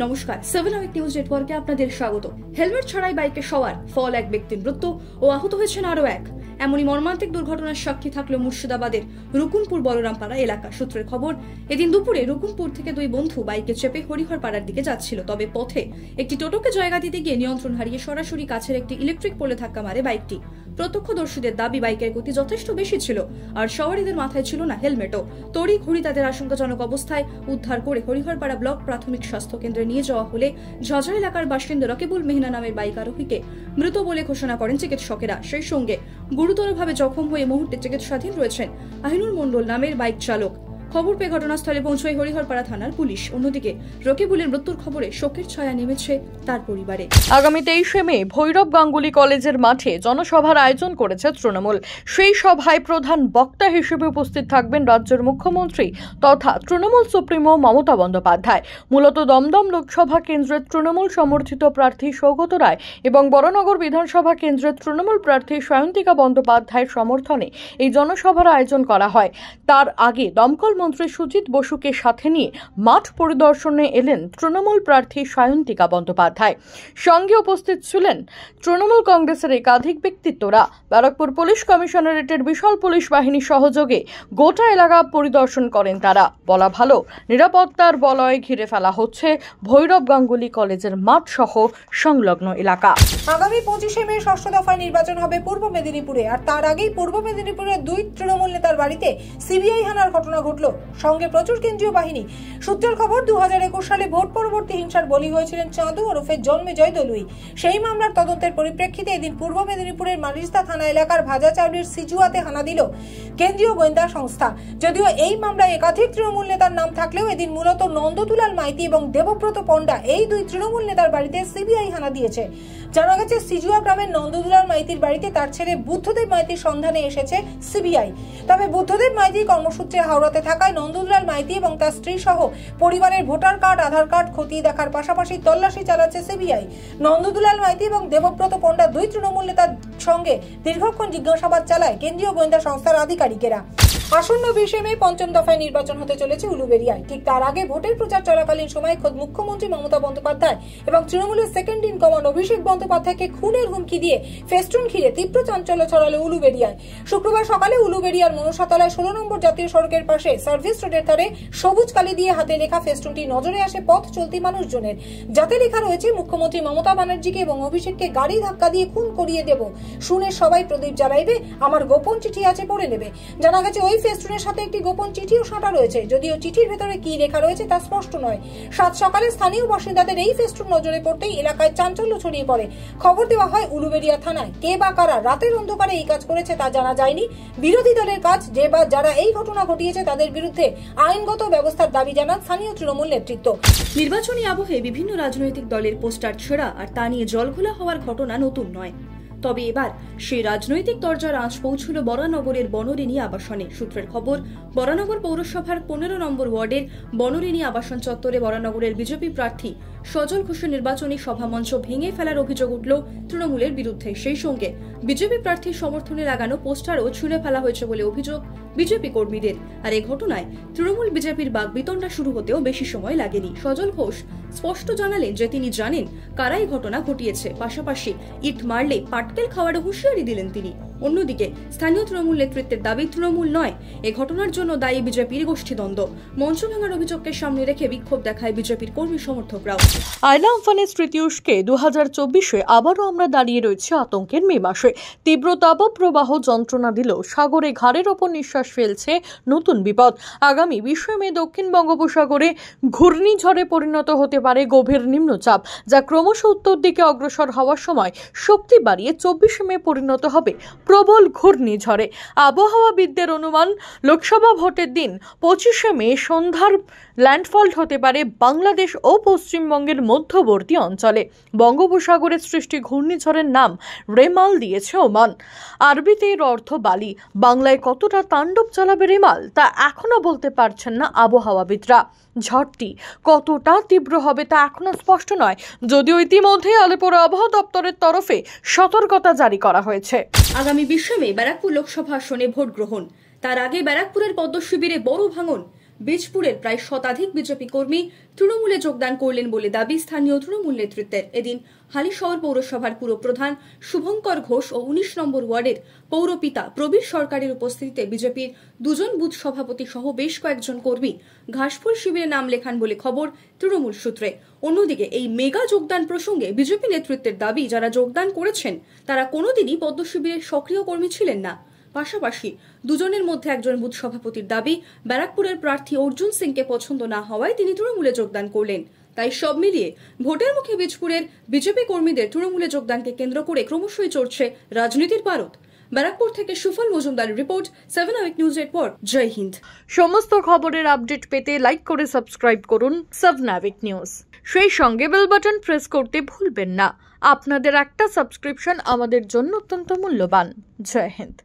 নমস্কার, 7 hour news নেটওয়ার্কে আপনাদের স্বাগত। হেলমেট ছাড়াই বাইকে সওয়ার, ফল এক ব্যক্তির মৃত্যু ও আহত হয়েছেন আরো এক। এমনই মর্মান্তিক দুর্ঘটনার সাক্ষী থাকলো মুর্শিদাবাদের রুকুনপুর বলরামপাড়া এলাকা। সূত্রের খবর, এদিন দুপুরে রুকুনপুর থেকে দুই বন্ধু বাইকে চেপে হরিহরপাড়ার দিকে যাচ্ছিল। তবে পথে একটি টোটোকে জায়গা দিতে গিয়ে নিয়ন্ত্রণ হারিয়ে সরাসরি কাছের একটি ইলেকট্রিক পোলে ধাক্কা মারে বাইকটি। প্রত্যক্ষদর্শীদের দাবি, বাইকের গতি যথেষ্ট বেশি ছিল আর সওয়ারীদের মাথায় ছিল না হেলমেটও। তড়িঘড়ি তাদের আশঙ্কাজনক অবস্থায় উদ্ধার করে হরিহরপাড়া ব্লক প্রাথমিক স্বাস্থ্য কেন্দ্রে নিয়ে যাওয়া হলে ঝাঝর এলাকার বাসিন্দা রকিবুল মেহনা নামের বাইক আরোহীকে মৃত বলে ঘোষণা করেন চিকিৎসকেরা। সেই সঙ্গে গুরুতরভাবে জখম হয়ে মুহূর্তে চিকিৎসাধীন রয়েছেন আহিনুর মণ্ডল নামের বাইক চালক। খবর পেয়ে ঘটনাস্থলে পৌঁছয় হরিহরপাড়া থানার পুলিশ। অন্যদিকে রকিবুলের মৃত্যুর খবরে শোকের ছায়া নেমেছে তার পরিবারে। আগামী 23শে মে ভৈরব গাঙ্গুলি কলেজের মাঠে জনসভার আয়োজন করেছে তৃণমূল। সেই সভায় প্রধান বক্তা হিসেবে উপস্থিত থাকবেন রাজ্যের মুখ্যমন্ত্রী তথা তৃণমূল সুপ্রিমো মমতা বন্দ্যোপাধ্যায়। মূলত দমদম লোকসভা কেন্দ্রের তৃণমূল সমর্থিত প্রার্থী সৌগত রায় এবং বরানগর বিধানসভা কেন্দ্রের তৃণমূল প্রার্থী সায়ন্তিকা বন্দ্যোপাধ্যায়ের সমর্থনে এই জনসভার আয়োজন করা হয়। তার আগে দমকল মন্ত্রী সুজিত বসুকে সাথে নিয়ে মাঠ পরিদর্শনে এলেন তৃণমূল প্রার্থী সায়ন্তিকা বন্দ্যোপাধ্যায়। সঙ্গে উপস্থিত ছিলেন তৃণমূল কংগ্রেসের একাধিক ব্যক্তিত্বরা। ব্যারাকপুর পুলিশ কমিশনারেটের বিশাল পুলিশ বাহিনীর সহযোগে গোটা এলাকা পরিদর্শন করেন তারা। বলা ভালো, নিরাপত্তার বলয়ে ঘিরে ফেলা হচ্ছে ভৈরব গাঙ্গুলি কলেজের মাঠ সহ সংলগ্ন এলাকা। আগামী 25শে মে ষষ্ঠ দফায় নির্বাচন হবে পূর্ব মেদিনীপুরে। আর তার আগেই পূর্ব মেদিনীপুরের দুই তৃণমূল নেতার বাড়িতে সিবিআই হানার ঘটনা ঘটল, সঙ্গে প্রচুর কেন্দ্রীয় বাহিনী। সূত্রের খবর, 2021 সালে ভোট পরবর্তী হিংসার বলি হয়েছিলেন চাঁদু ওরফে জন্মেজয় দলুই। সেই মামলার তদন্তের পরিপ্রেক্ষিতে এদিন পূর্ব মেদিনীপুরের মালিস্তা থানা এলাকার ভাজা চাউলির সিজুয়াতে হানা দিল কেন্দ্রীয় গোয়েন্দা সংস্থা। যদিও এই মামলায় একাধিক তৃণমূল নেতার নাম থাকলেও এদিন মূলত নন্দদুলাল মাইতি এবং দেবব্রত পণ্ডা এই দুই তৃণমূল নেতার বাড়িতে সিবিআই হানা দিয়েছে। জানা গেছে, সিজুয়া গ্রামের নন্দদুলাল মাইতির বাড়িতে তার ছেলে বুদ্ধদেব মাইতির সন্ধানে এসেছে সিবিআই। তবে বুদ্ধদেব মাইতি কর্মসূত্রে হাওড়াতে থাকায় নন্দদুলাল মাইতি এবং তার স্ত্রী সহ পরিবারের ভোটার কার্ড, আধার কার্ড খতিয়ে দেখার পাশাপাশি তল্লাশি চালাচ্ছে সিবিআই। নন্দদুলাল মাইতি এবং দেবব্রত পণ্ডা দুই তৃণমূল নেতার সঙ্গে দীর্ঘক্ষণ জিজ্ঞাসাবাদ চালায় কেন্দ্রীয় গোয়েন্দা সংস্থার আধিকারিকেরা। আসন্ন 20শে মে পঞ্চম দফায় নির্বাচন হতে চলেছে উলুবেড়িয়ায়। ঠিক তার আগে ভোটের প্রচার চলাকালীন সময় খোদ মুখ্যমন্ত্রী মমতা বন্দ্যোপাধ্যায় এবং তৃণমূলের সেকেন্ড ইন কমান্ড অভিষেক বন্দ্যোপাধ্যায়কে খুনের হুমকি দিয়ে ফেস্টুন ঘিরে তীব্র চাঞ্চল্য ছড়ালো উলুবেড়িয়ায়। শুক্রবার সকালে উলুবেড়িয়ার মনসাতলায় 16 নম্বর জাতীয় সড়কের পাশে সার্ভিস রোডের ধারে সবুজ কালি দিয়ে হাতে লেখা ফেস্টুনটি নজরে আসে পথ চলতি মানুষজনের। যাতে লেখা রয়েছে, মুখ্যমন্ত্রী মমতা ব্যানার্জিকে এবং অভিষেককে গাড়ি ধাক্কা দিয়ে খুন করিয়ে দেব, শুনে সবাই প্রদীপ জ্বালাইবে, আমার গোপন চিঠি আছে পড়ে নেবে। জানা গেছে, ওই ফেস্টুনের সাথে একটি গোপন চিঠিও সাঁটা রয়েছে, যদিও চিঠির ভেতরে কি লেখা রয়েছে তা স্পষ্ট নয়। সাত সকালে স্থানীয় বাসিন্দাদের এই ফেস্টুন নজরে পড়তেই এলাকায় চাঞ্চল্য ছড়িয়ে পড়ে। খবর দেওয়া হয় উলুবেড়িয়া থানায়। কে বা কারা রাতের অন্ধকারে এই কাজ করেছে তা জানা যায়নি। বিরোধী দলের কাজ, যে বা যারা এই ঘটনা ঘটিয়েছে তাদের বিরুদ্ধে আইনগত ব্যবস্থার দাবি জানান স্থানীয় তৃণমূল নেতৃত্ব। নির্বাচনী আবহে বিভিন্ন রাজনৈতিক দলের পোস্টার ছেঁড়া আর তা নিয়ে জলঘোলা হওয়ার ঘটনা নতুন নয়। তবে এবার সেই রাজনৈতিক দরজার আঁচ পৌঁছল বরানগরের বনরেণী আবাসনে। সূত্রের খবর, বরানগর পৌরসভার 15 নম্বর ওয়ার্ডের বনরেণী আবাসন চত্বরে বরানগরের বিজেপি প্রার্থী সজল ঘোষের নির্বাচনী সভামঞ্চ ভেঙে ফেলার অভিযোগ উঠল তৃণমূলের বিরুদ্ধে। সেই সঙ্গে বিজেপি প্রার্থীর সমর্থনে লাগানো পোস্টারও ছুঁড়ে ফেলা হয়েছে বলে অভিযোগ বিজেপি কর্মীদের। আর এই ঘটনায় তৃণমূল বিজেপির বাকবিতণ্ডা শুরু হতেও বেশি সময় লাগেনি। সজল ঘোষ স্পষ্ট জানালেন যে তিনি জানেন কারা এই ঘটনা ঘটিয়েছে, পাশাপাশি ইট মারলে পাটকেল খাওয়ারও হুঁশিয়ারি দিলেন তিনি। অন্যদিকে স্থানীয় তৃণমূল নেতৃত্বের দাবি, তৃণমূল নয়, এ ঘটনার জন্য দায়ী বিজেপির গোষ্ঠীদ্বন্দ্ব। মঞ্চ ভাঙার অভিযোগকে সামনে রেখে বিক্ষোভ দেখায় বিজেপির কর্মী সমর্থকরাও। আয়লা আমফানের তৃতীয়কে 2024-এ আবারও আমরা দাঁড়িয়ে রয়েছে আতঙ্কের মে মাসে। তীব্র তাপপ্রবাহ যন্ত্রণা দিলেও সাগরে ঘাড়ের ওপর নিঃশ্বাস ফেলছে নতুন বিপদ। আগামী 20শে মে দক্ষিণ বঙ্গোপসাগরে ঘূর্ণিঝড়ে পরিণত হতে পারে গভীর নিম্নচাপ, যা ক্রমশ উত্তর দিকে অগ্রসর হওয়ার সময় শক্তি বাড়িয়ে 24শে মে পরিণত হবে প্রবল ঘূর্ণিঝড়ে। আবহাওয়াবিদদের অনুমান, লোকসভা ভোটের দিন 25শে মে সন্ধ্যার ল্যান্ডফল হতে পারে বাংলাদেশ ও পশ্চিমবঙ্গের মধ্যবর্তী অঞ্চলে। বঙ্গোপসাগরের সৃষ্টি ঘূর্ণিঝড়ের নাম রেমাল দিয়েছে ওমান। আরবিতে এর অর্থ বালি। বাংলায় কতটা তাণ্ডব চালাবে রেমাল তা এখনো বলতে পারছেন না আবহাওয়াবিদরা। ঝড়টি কতটা তীব্র হবে তা এখনো স্পষ্ট নয়, যদিও ইতিমধ্যে আলিপুর আবহাওয়া দপ্তরের তরফে সতর্কতা জারি করা হয়েছে। আগামী 20শে মে ব্যারাকপুর লোকসভা আসনে ভোট গ্রহণ। তার আগে ব্যারাকপুরের পদ্ম শিবিরে বড় ভাঙন। বীজপুরের প্রায় শতাধিক বিজেপি কর্মী তৃণমূলে যোগদান করলেন বলে দাবি স্থানীয় তৃণমূল নেতৃত্বের। এদিন হালিশহর পৌরসভার পুরপ্রধান শুভঙ্কর ঘোষ ও ১৯ নম্বর ওয়ার্ডের পৌরপিতা প্রবীর সরকারের উপস্থিতিতে বিজেপির ২ জন বুথ সভাপতি সহ বেশ কয়েকজন কর্মী ঘাসফুল শিবিরে নাম লেখান বলে খবর তৃণমূল সূত্রে। অন্যদিকে এই মেগা যোগদান প্রসঙ্গে বিজেপি নেতৃত্বের দাবি, যারা যোগদান করেছেন তারা কোনোদিনই পদ্ম শিবিরের সক্রিয় কর্মী ছিলেন না। পাশাপাশি দুজনের মধ্যে একজন বুথ সভাপতির দাবি, ব্যারাকপুরের প্রার্থী অর্জুন সিংকে পছন্দ না হওয়ায় তিনি তৃণমূলে যোগদান করলেন। তাই সব মিলিয়ে ভোটের মুখে বীজপুরের বিজেপি কর্মীদের তৃণমূলে যোগদানকে কেন্দ্র করে ক্রমশই চড়ছে রাজনীতির পারদ। ব্যারাকপুর থেকে সুফল মজুমদারের রিপোর্ট, 7 আওয়ার নিউজ নেটওয়ার্ক। জয় হিন্দ। সমস্ত খবরের আপডেট পেতে লাইক করে সাবস্ক্রাইব করুন 7 আওয়ার নিউজ। সেই সঙ্গে বেল বাটন প্রেস করতে ভুলবেন না। আপনাদের একটা সাবস্ক্রিপশন আমাদের জন্য অত্যন্ত মূল্যবান। জয় হিন্দ।